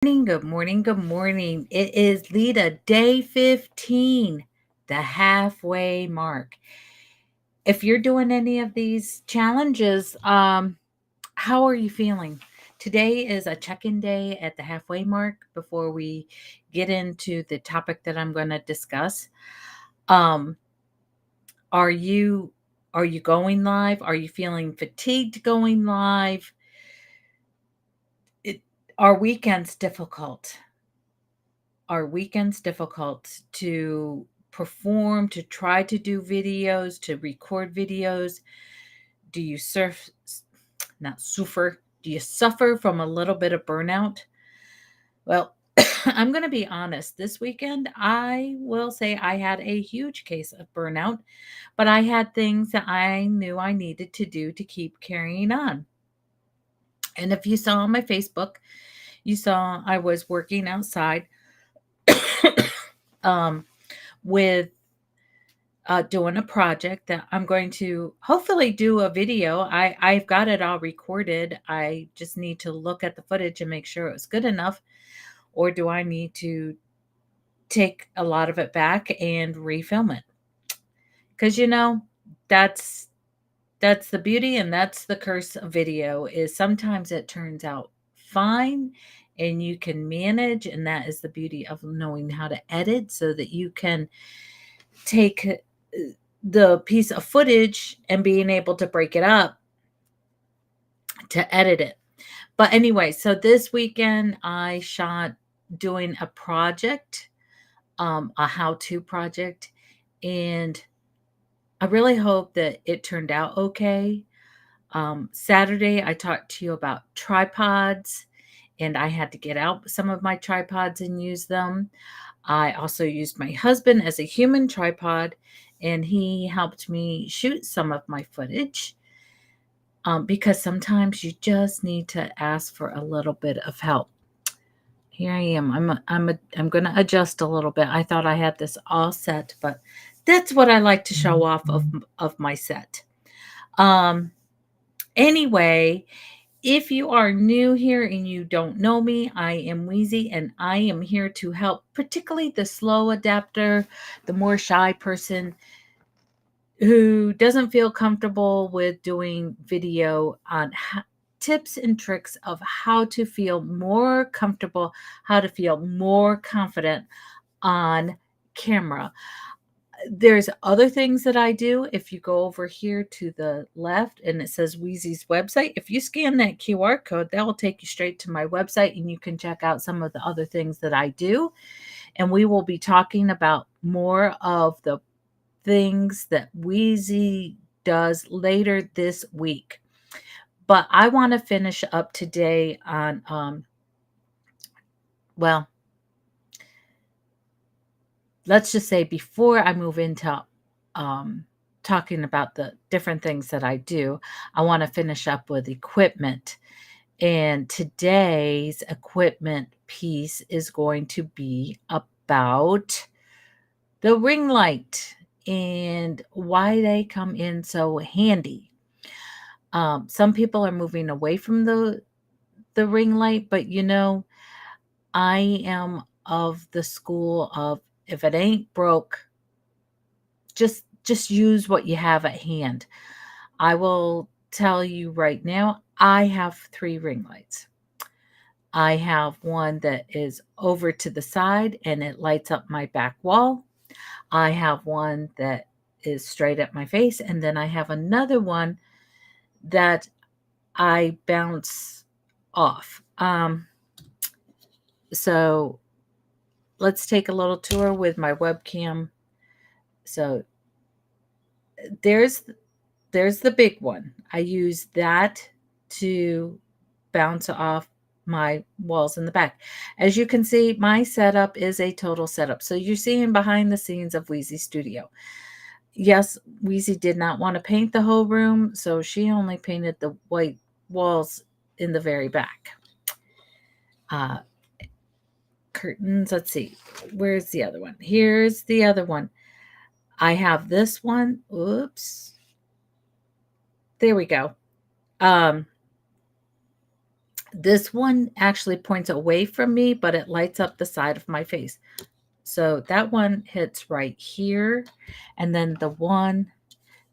Good morning, good morning. It is LEDA day 15, the halfway mark. If you're doing any of these challenges, how are you feeling? Today is a check-in day at the halfway mark before we get into the topic that I'm going to discuss. Um, are you are you going live? Are you feeling fatigued going live? It, are weekends difficult? Are weekends difficult to perform, to try to do videos, to record videos? Do you not suffer? Do you suffer from a little bit of burnout? Well, I'm going to be honest. This weekend, I will say I had a huge case of burnout, but I had things that I knew I needed to do to keep carrying on. And if you saw on my Facebook, you saw I was working outside um, with doing a project that I'm going to hopefully do a video. I've got it all recorded. I just need to look at the footage and make sure it's good enough, or do I need to take a lot of it back and refilm it? Because that's that's the beauty and that's the curse of video is sometimes it turns out fine and you can manage, and that is the beauty of knowing how to edit so that you can take the piece of footage and being able to break it up to edit it. But anyway, so this weekend I shot doing a project, a how-to project, and I really hope that it turned out okay. Saturday, I talked to you about tripods, and I had to get out some of my tripods and use them. I also used my husband as a human tripod, and he helped me shoot some of my footage because sometimes you just need to ask for a little bit of help. Here I am. I'm going to adjust a little bit. I thought I had this all set, but that's what I like to show off of my set. Um, anyway, if you are new here and you don't know me, I am Weezy and I am here to help, particularly the slow adapter, the more shy person who doesn't feel comfortable with doing video on tips and tricks of how to feel more comfortable, how to feel more confident on camera. There's other things that I do. If you go over here to the left and it says Weezy's website, if you scan that QR code, that will take you straight to my website and you can check out some of the other things that I do. And we will be talking about more of the things that Weezy does later this week. But I want to finish up today on, well, let's just say before I move into talking about the different things that I do, I want to finish up with equipment. And today's equipment piece is going to be about the ring light and why they come in so handy. Some people are moving away from the ring light, but I am of the school of if it ain't broke, just use what you have at hand. I will tell you right now, I have 3 ring lights. I have one that is over to the side and it lights up my back wall. I have one that is straight at my face, and then I have another one that I bounce off. So let's take a little tour with my webcam. So there's there's the big one. I use that to bounce off my walls in the back. As you can see, my setup is a total setup. So you're seeing behind the scenes of Weezy Studio. Yes, Weezy did not want to paint the whole room, so she only painted the white walls in the very back. Uh, curtains, let's see. Where's the other one? Here's the other one. I have this one. Oops. There we go. Um, This one actually points away from me, but it lights up the side of my face. So that one hits right here. And then the one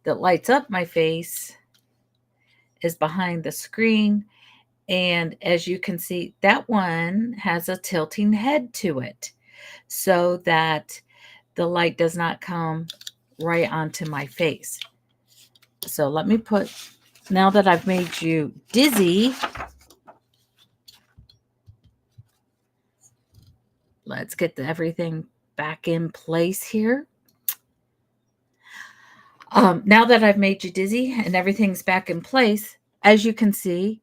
that lights up my face is behind the screen. And as you can see, that one has a tilting head to it so that the light does not come right onto my face. So let me put, now that I've made you dizzy, let's get everything back in place here. Now that I've made you dizzy and everything's back in place, as you can see,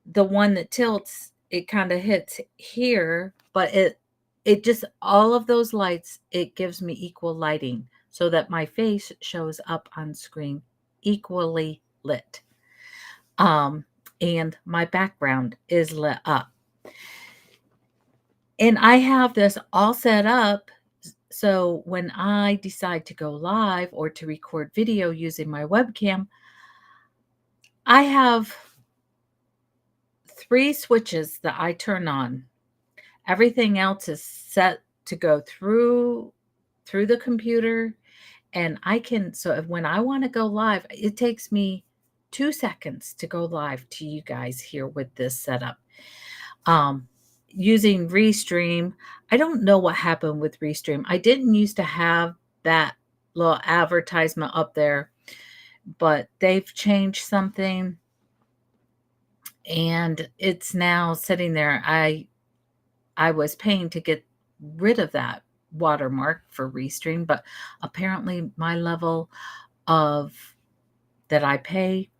the one that tilts, it kind of hits here, but it just, all of those lights, it gives me equal lighting so that my face shows up on screen equally lit. Um, and my background is lit up. And I have this all set up so when I decide to go live or to record video using my webcam, I have 3 switches that I turn on. Everything else is set to go through the computer, and I can, so if, when I want to go live, it takes me 2 seconds to go live to you guys here with this setup. Using Restream, I don't know what happened with Restream. I didn't used to have that little advertisement up there, but they've changed something and it's now sitting there. I was paying to get rid of that watermark for Restream, but apparently my level of that I pay,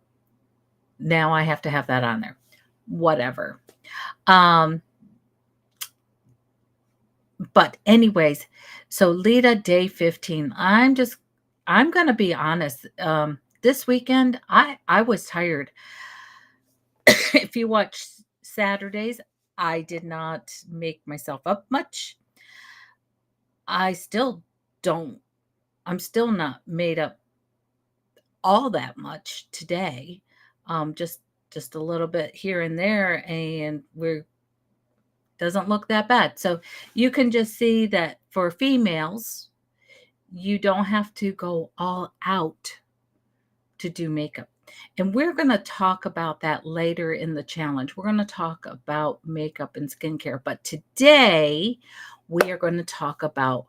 now I have to have that on there. Whatever. But anyways, so LEDA day 15. I'm gonna be honest. This weekend I was tired. If you watch Saturdays, I did not make myself up much. I still don't, I'm still not made up all that much today. Just a little bit here and there, and we're doesn't look that bad. So you can just see that for females, you don't have to go all out to do makeup. And we're going to talk about that later in the challenge. We're going to talk about makeup and skincare. But today, we are going to talk about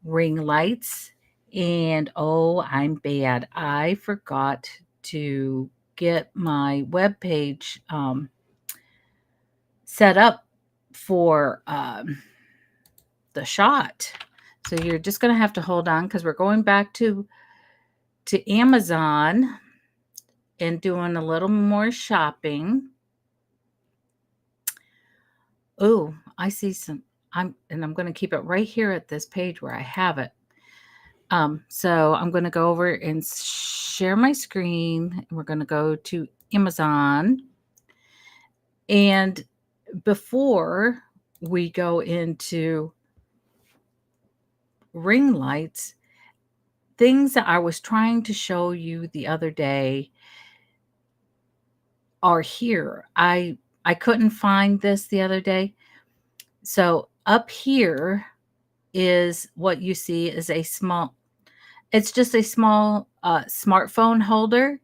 ring lights. And oh, I'm bad. I forgot to get my webpage set up for the shot. So you're just going to have to hold on because we're going back to Amazon and doing a little more shopping. Oh, I see some. I'm going to keep it right here at this page where I have it. So I'm going to go over and share my screen. We're going to go to Amazon. And before we go into ring lights, things that I was trying to show you the other day are here. I couldn't find this the other day. So up here is what you see is a small, it's just a small smartphone holder.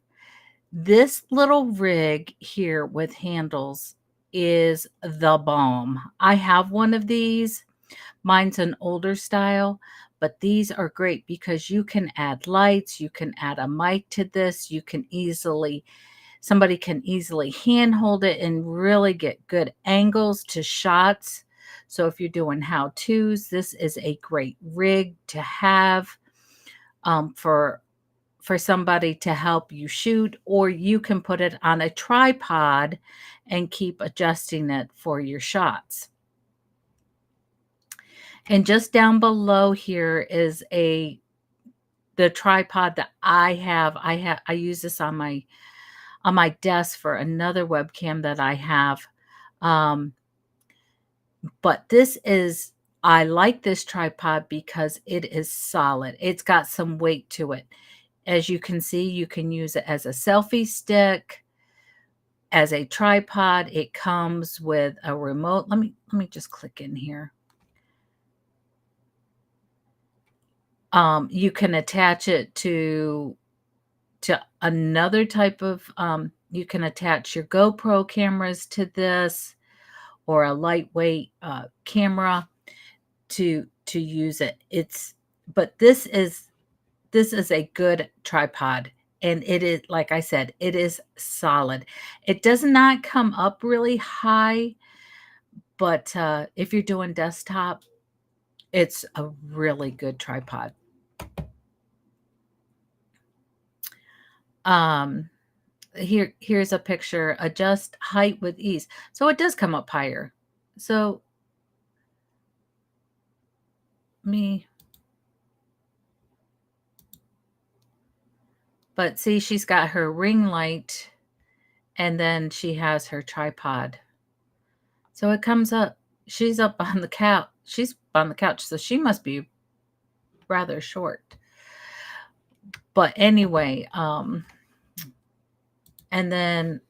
This little rig here with handles is the bomb. I have one of these. Mine's an older style, but these are great because you can add lights, you can add a mic to this, you can easily, somebody can easily handhold it and really get good angles to shots. So if you're doing how-tos, this is a great rig to have for somebody to help you shoot, or you can put it on a tripod and keep adjusting it for your shots. And just down below here is the tripod that I have. I use this on my desk for another webcam that I have. But this is, I like this tripod because it is solid. It's got some weight to it. As you can see, you can use it as a selfie stick. as a tripod. It comes with a remote. Let me just click in here. You can attach it to another type of, you can attach your GoPro cameras to this, or a lightweight camera to use it. But this is a good tripod, and it is, like I said, it is solid. It does not come up really high, but if you're doing desktop, it's a really good tripod. Um, here's a picture. Adjust height with ease. So it does come up higher. So me, but see, she's got her ring light, and then she has her tripod. So it comes up. She's up on the couch. She's on the couch, so she must be rather short. But anyway, and then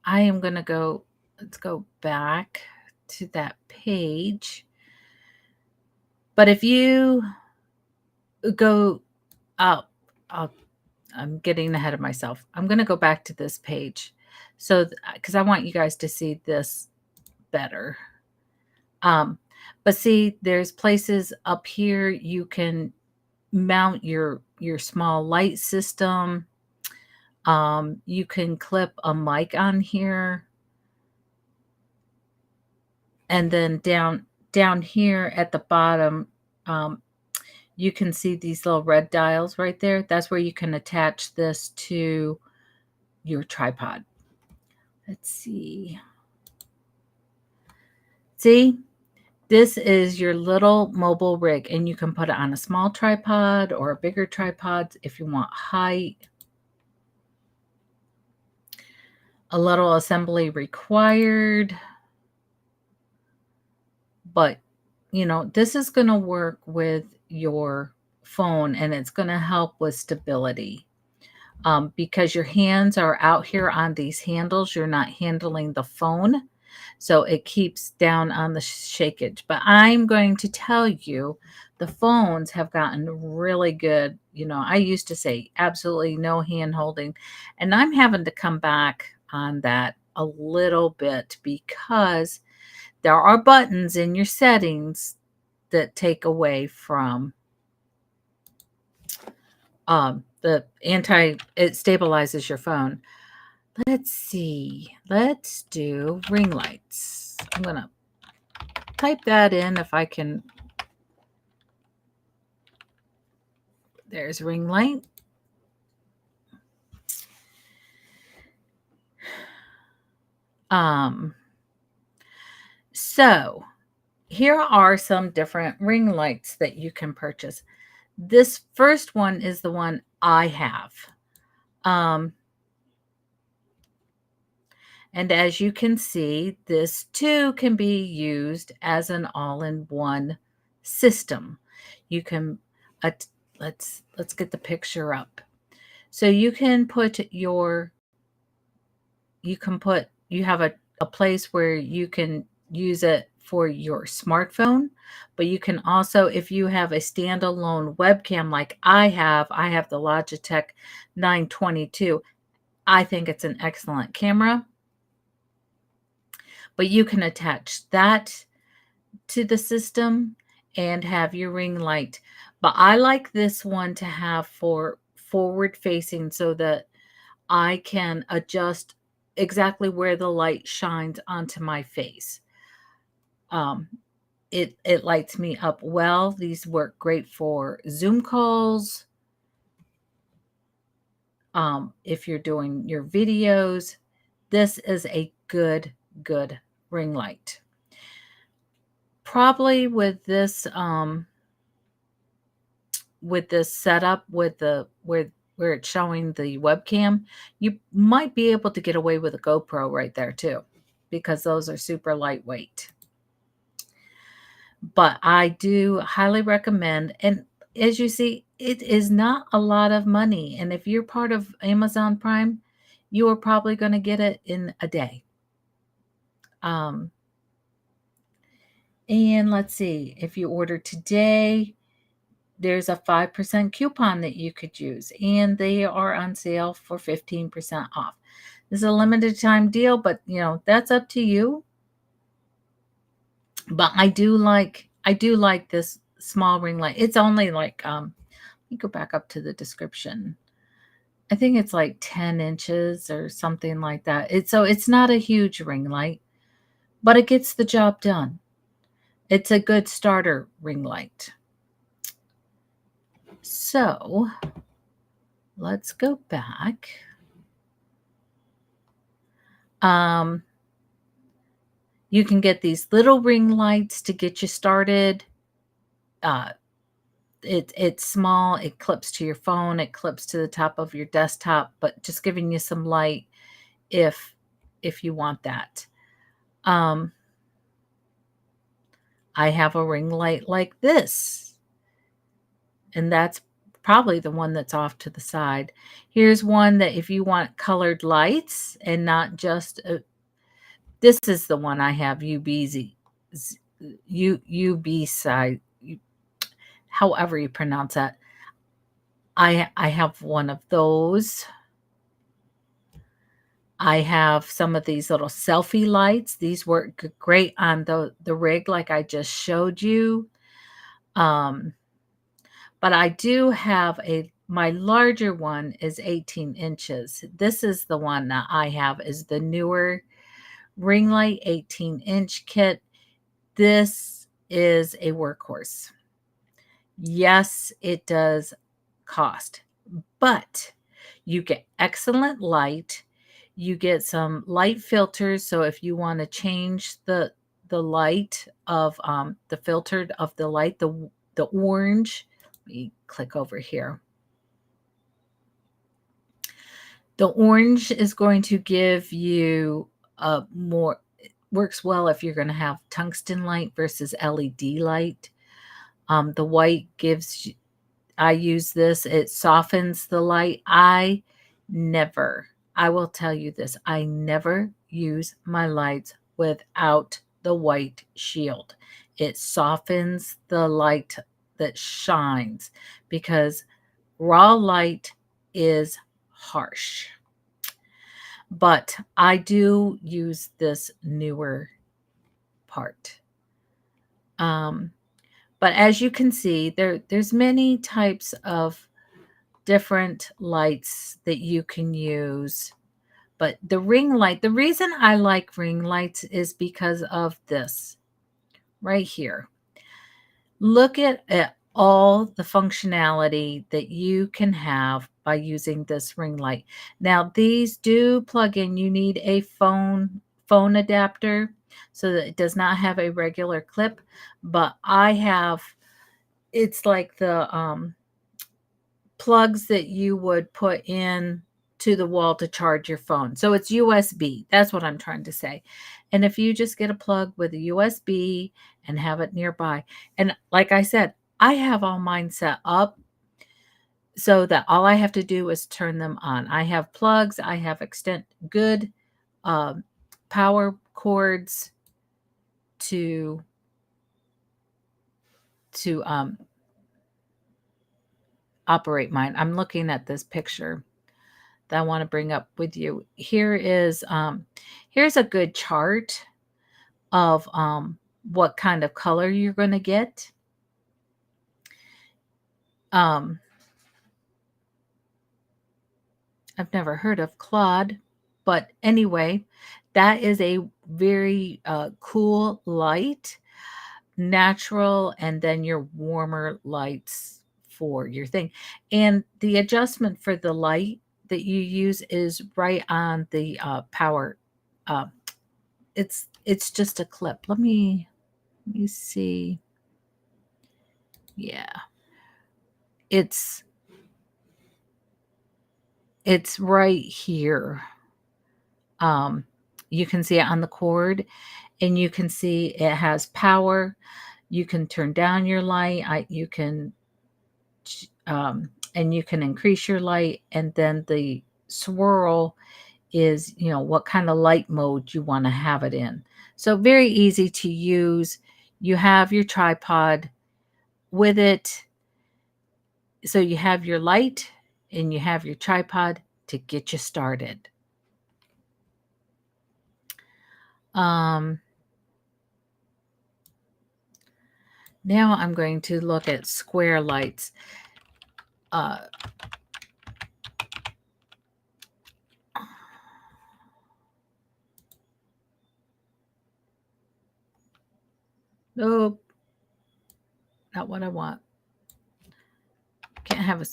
I am going to go, let's go back to that page. But if you go up, I'm getting ahead of myself. I'm going to go back to this page. So, because I want you guys to see this better. But see, there's places up here you can mount your small light system. You can clip a mic on here, and then down here at the bottom, you can see these little red dials right there. That's where you can attach this to your tripod. Let's see. See, this is your little mobile rig, and you can put it on a small tripod or a bigger tripod if you want height. A little assembly required, but this is going to work with your phone, and it's going to help with stability. Because your hands are out here on these handles, you're not handling the phone. So it keeps down on the shakeage. But I'm going to tell you, the phones have gotten really good. I used to say absolutely no hand holding, and I'm having to come back on that a little bit because there are buttons in your settings that take away from it stabilizes your phone. Let's see. Let's do ring lights. I'm going to type that in if I can. There's ring light. So here are some different ring lights that you can purchase. This first one is the one I have. And as you can see, this too can be used as an all-in-one system. You can, let's get the picture up. So you can put you have a place where you can use it for your smartphone, but you can also, if you have a standalone webcam like I have the Logitech 922. I think it's an excellent camera. But you can attach that to the system and have your ring light. But I like this one to have for forward facing so that I can adjust exactly where the light shines onto my face. It lights me up well. These work great for Zoom calls. If you're doing your videos, this is a good ring light. Probably with this setup, with the where it's showing the webcam, you might be able to get away with a GoPro right there too, because those are super lightweight. But I do highly recommend, and as you see, it is not a lot of money. And if you're part of Amazon Prime, you are probably going to get it in a day. Um, and let's see, if you order today, there's a 5% coupon that you could use, and they are on sale for 15% off. This is a limited time deal, but that's up to you. But I do like this small ring light. It's only like let me go back up to the description. I think it's like 10 inches or something like that. It's not a huge ring light, but it gets the job done. It's a good starter ring light. So let's go back. You can get these little ring lights to get you started. It's small. It clips to your phone. It clips to the top of your desktop, but just giving you some light if you want that. I have a ring light like this, and that's probably the one that's off to the side. Here's one that if you want colored lights and not just this is the one I have, UBZ, UB side, however you pronounce that. I have one of those. I have some of these little selfie lights. These work great on the rig like I just showed you. But I do have my larger one is 18 inches. This is the one that I have, is the newer ring light 18-inch kit. This is a workhorse. Yes, it does cost, but you get excellent light. You get some light filters. So if you want to change the light of the filtered of the light, the orange, let me click over here. The orange is going to give you a more, works well if you're going to have tungsten light versus LED light. The white gives, I use this, it softens the light. I will tell you this, I never use my lights without the white shield. It softens the light that shines, because raw light is harsh. But I do use this newer part. But as you can see, there's many types of different lights that you can use. But the ring light, the reason I like ring lights is because of this right here. Look at all the functionality that you can have by using this ring light. Now, these do plug in. You need a phone adapter so that it does not have a regular clip, but I have, it's like the plugs that you would put in to the wall to charge your phone. So it's USB. That's what I'm trying to say. And if you just get a plug with a USB and have it nearby. And like I said, I have all mine set up so that all I have to do is turn them on. I have plugs. I have good power cords to operate mine. I'm looking at this picture that I want to bring up with you. Here's a good chart of what kind of color you're going to get. I've never heard of Claude, but anyway, that is a very cool light, natural, and then your warmer lights for your thing. And the adjustment for the light that you use is right on the power. It's just a clip. Let me see. Yeah. It's right here. You can see it on the cord, and you can see it has power. You can turn down your light. You can and you can increase your light, and then the swirl is, what kind of light mode you want to have it in. So very easy to use. You have your tripod with it. So you have your light and you have your tripod to get you started. Now I'm going to look at square lights. Nope, not what I want. Can't have a.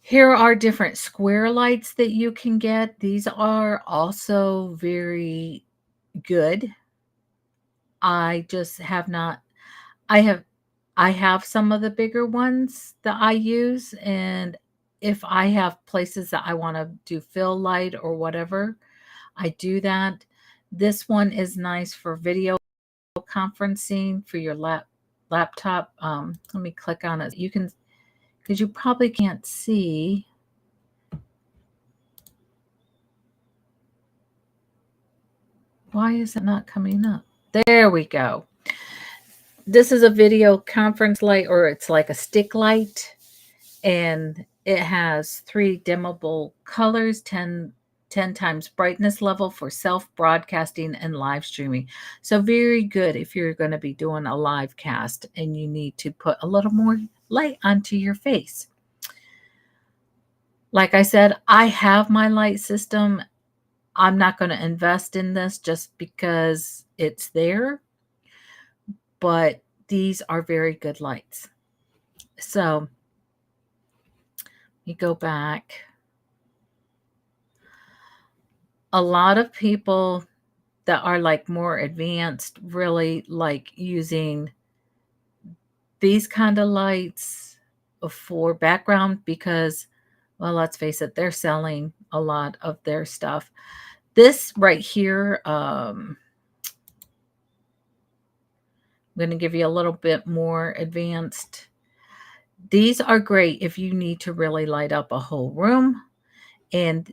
Here are different square lights that you can get. These are also very good. I just have not. I have I have some of the bigger ones that I use, and if I have places that I want to do fill light or whatever, I do that. This one is nice for video conferencing for your laptop. Let me click on it. You can, because you probably can't see. Why is it not coming up? There we go. This is a video conference light, or it's like a stick light, and it has 3 dimmable colors, 10 times brightness level for self-broadcasting and live streaming. So very good if you're going to be doing a live cast and you need to put a little more light onto your face. Like I said, I have my light system. I'm not going to invest in this just because it's there, but these are very good lights. So you go back. A lot of people that are like more advanced really like using these kind of lights for background because, well, let's face it, they're selling a lot of their stuff. This right here, I'm going to give you a little bit more advanced. These are great if you need to really light up a whole room. And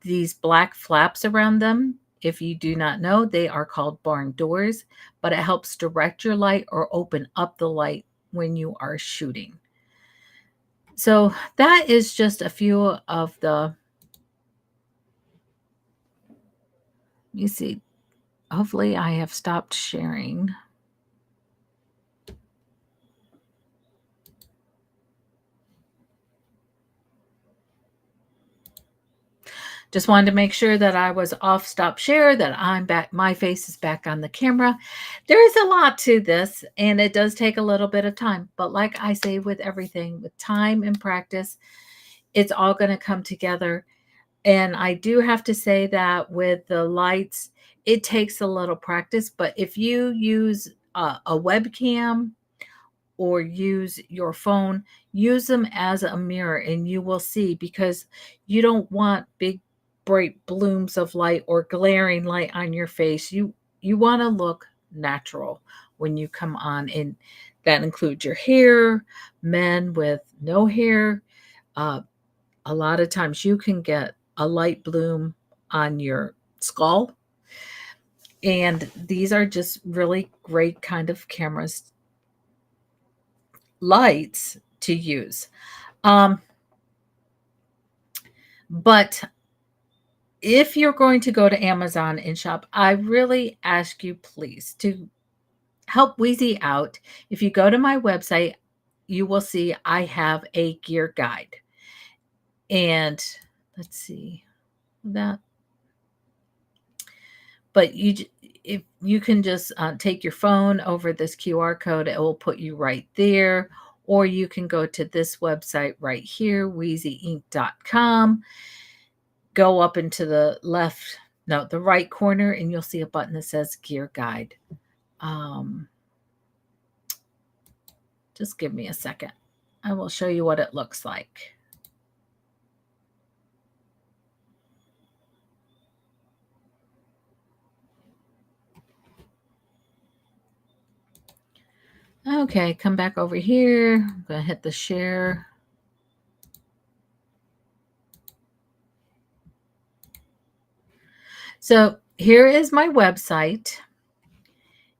these black flaps around them, if you do not know, they are called barn doors, but it helps direct your light or open up the light when you are shooting. So that is just a few of the, you see, hopefully I have stopped sharing. Just wanted to make sure that I was off stop share, that I'm back, my face is back on the camera. There is a lot to this, and it does take a little bit of time. But like I say with everything, with time and practice, it's all going to come together. And I do have to say that with the lights, it takes a little practice. But if you use a webcam or use your phone, use them as a mirror and you will see, because you don't want big bright blooms of light or glaring light on your face. You want to look natural when you come on, and that includes your hair, men with no hair. A lot of times you can get a light bloom on your skull, and these are just really great kind of cameras lights to use. But if you're going to go to Amazon and shop, I really ask you please to help Weezy out. If you go to my website, you will see I have a gear guide. And let's see that. But if you can just take your phone over this QR code, it will put you right there. Or you can go to this website right here, weezyinc.com. Go up into the left, no, the right corner, and you'll see a button that says Gear Guide. Just give me a second. I will show you what it looks like. Okay, come back over here. I'm going to hit the share. So here is my website.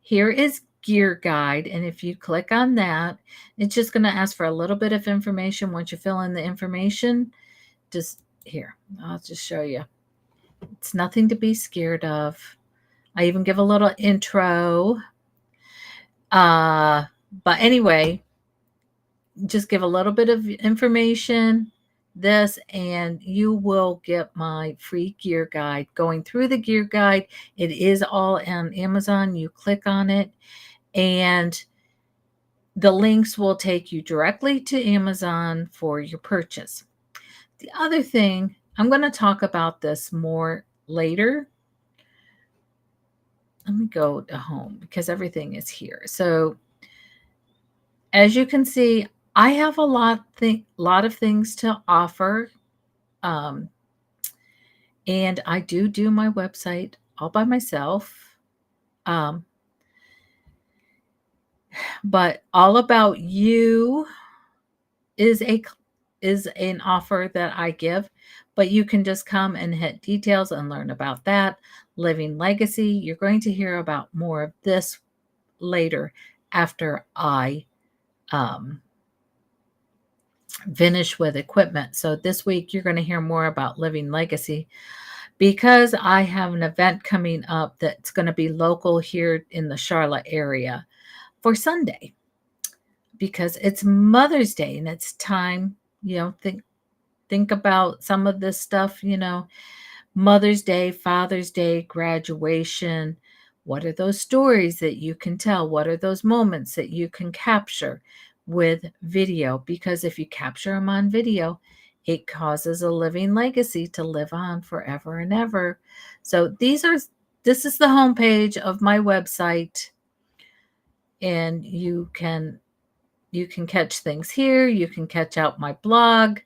Here is gear guide. And if you click on that, it's just going to ask for a little bit of information. Once you fill in the information, just here, I'll just show you. It's nothing to be scared of. I even give a little intro. But anyway, just give a little bit of information, this, and you will get my free gear guide. Going through the gear guide, it is all on Amazon. You click on it, and the links will take you directly to Amazon for your purchase. The other thing, I'm going to talk about this more later. Let me go to home because everything is here. So as you can see, I have a lot of things to offer. And I do my website all by myself. But All About You is an offer that I give, but you can just come and hit details and learn about that. Living Legacy, you're going to hear about more of this later after I finish with equipment. So this week you're going to hear more about Living Legacy because I have an event coming up that's going to be local here in the Charlotte area for Sunday because it's Mother's Day and it's time, think about some of this stuff, Mother's Day, Father's Day, graduation. What are those stories that you can tell? What are those moments that you can capture with video? Because if you capture them on video, it causes a living legacy to live on forever and ever. So this is the homepage of my website, and you can catch things here. You can catch out my blog.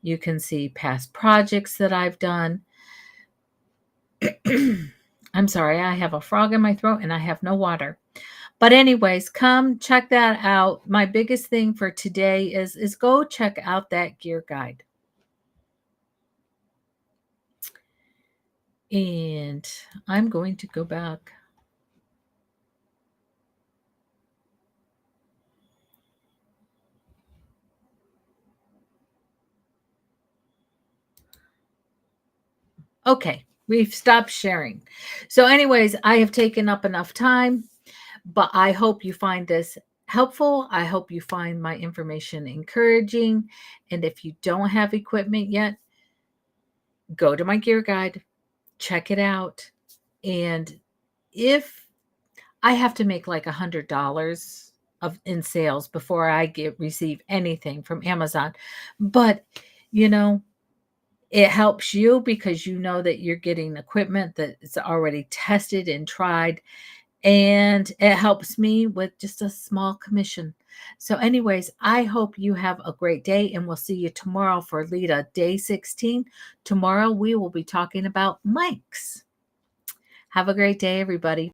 You can see past projects that I've done. I'm sorry, I have a frog in my throat and I have no water. But anyways, come check that out. My biggest thing for today is go check out that gear guide. And I'm going to go back. Okay, we've stopped sharing. So anyways, I have taken up enough time, but I hope you find this helpful. I hope you find my information encouraging. And if you don't have equipment yet, go to my gear guide, check it out. And if I have to make like $100 in sales before I receive anything from Amazon, but it helps you because you know that you're getting equipment that is already tested and tried, and it helps me with just a small commission. So anyways, I hope you have a great day, and we'll see you tomorrow for LEDA Day 16. Tomorrow we will be talking about mics. Have a great day, everybody.